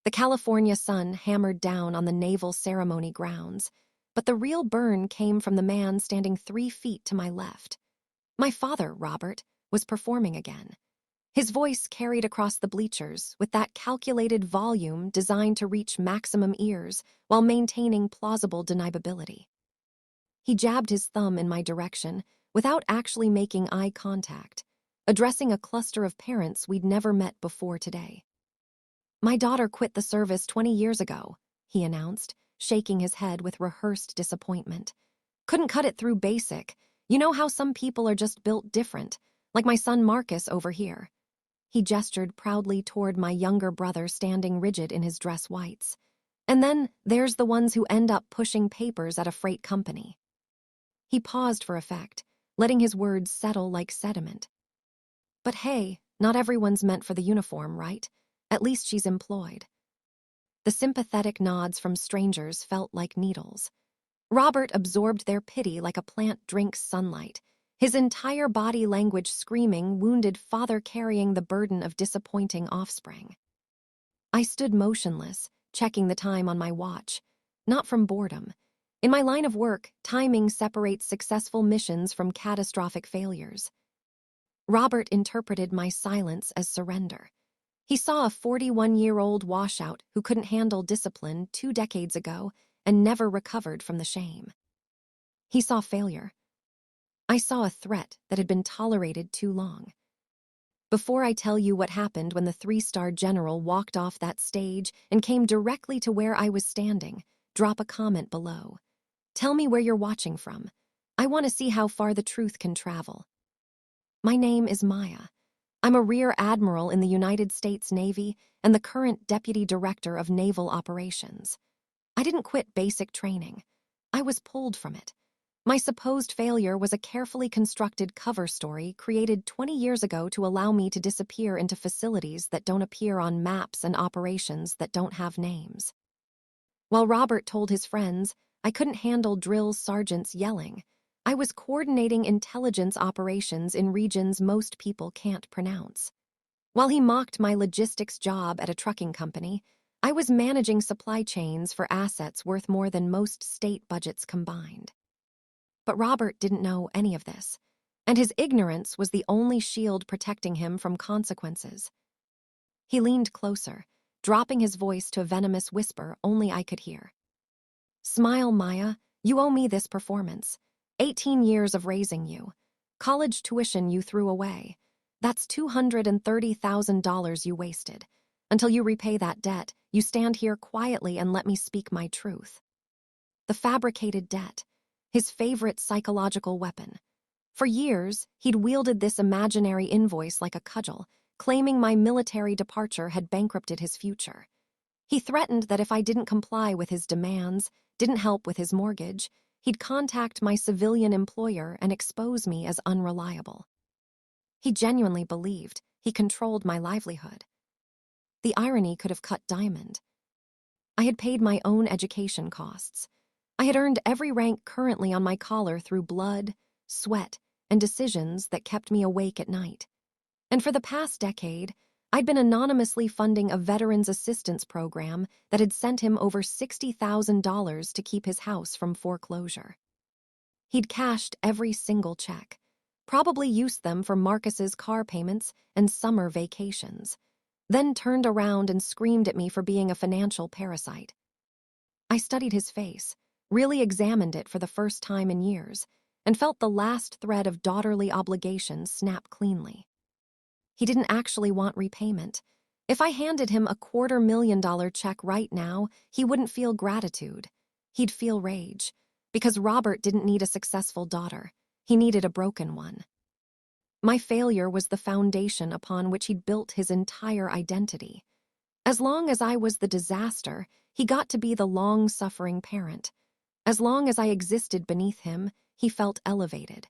The California sun hammered down on the naval ceremony grounds, but the real burn came from the man standing 3 feet to my left. My father, Robert, was performing again. His voice carried across the bleachers with that calculated volume designed to reach maximum ears while maintaining plausible deniability. He jabbed his thumb in my direction without actually making eye contact, addressing a cluster of parents we'd never met before today. "My daughter quit the service 20 years ago," he announced, shaking his head with rehearsed disappointment. "Couldn't cut it through basic. You know how some people are just built different, like my son Marcus over here." He gestured proudly toward my younger brother standing rigid in his dress whites. "And then there's the ones who end up pushing papers at a freight company." He paused for effect, letting his words settle like sediment. "But hey, not everyone's meant for the uniform, right? At least she's employed." The sympathetic nods from strangers felt like needles. Robert absorbed their pity like a plant drinks sunlight, his entire body language screaming wounded father carrying the burden of disappointing offspring. I stood motionless, checking the time on my watch, not from boredom. In my line of work, timing separates successful missions from catastrophic failures. Robert interpreted my silence as surrender. He saw a 41-year-old washout who couldn't handle discipline 2 decades ago and never recovered from the shame. He saw failure. I saw a threat that had been tolerated too long. Before I tell you what happened when the 3-star general walked off that stage and came directly to where I was standing, drop a comment below. Tell me where you're watching from. I want to see how far the truth can travel. My name is Maya. I'm a Rear Admiral in the United States Navy and the current Deputy Director of Naval Operations. I didn't quit basic training. I was pulled from it. My supposed failure was a carefully constructed cover story created 20 years ago to allow me to disappear into facilities that don't appear on maps and operations that don't have names. While Robert told his friends I couldn't handle drill sergeants yelling, I was coordinating intelligence operations in regions most people can't pronounce. While he mocked my logistics job at a trucking company, I was managing supply chains for assets worth more than most state budgets combined. But Robert didn't know any of this, and his ignorance was the only shield protecting him from consequences. He leaned closer, dropping his voice to a venomous whisper only I could hear. "Smile, Maya. You owe me this performance. 18 years of raising you. College tuition you threw away. That's $230,000 you wasted. Until you repay that debt, you stand here quietly and let me speak my truth." The fabricated debt, his favorite psychological weapon. For years, he'd wielded this imaginary invoice like a cudgel, claiming my military departure had bankrupted his future. He threatened that if I didn't comply with his demands, didn't help with his mortgage, he'd contact my civilian employer and expose me as unreliable. He genuinely believed he controlled my livelihood. The irony could have cut diamond. I had paid my own education costs. I had earned every rank currently on my collar through blood, sweat, and decisions that kept me awake at night. And for the past decade, I'd been anonymously funding a veterans assistance program that had sent him over $60,000 to keep his house from foreclosure. He'd cashed every single check, probably used them for Marcus's car payments and summer vacations, then turned around and screamed at me for being a financial parasite. I studied his face, really examined it for the first time in years, and felt the last thread of daughterly obligation snap cleanly. He didn't actually want repayment. If I handed him a $250,000 check right now, he wouldn't feel gratitude. He'd feel rage, because Robert didn't need a successful daughter. He needed a broken one. My failure was the foundation upon which he'd built his entire identity. As long as I was the disaster, he got to be the long-suffering parent. As long as I existed beneath him, he felt elevated.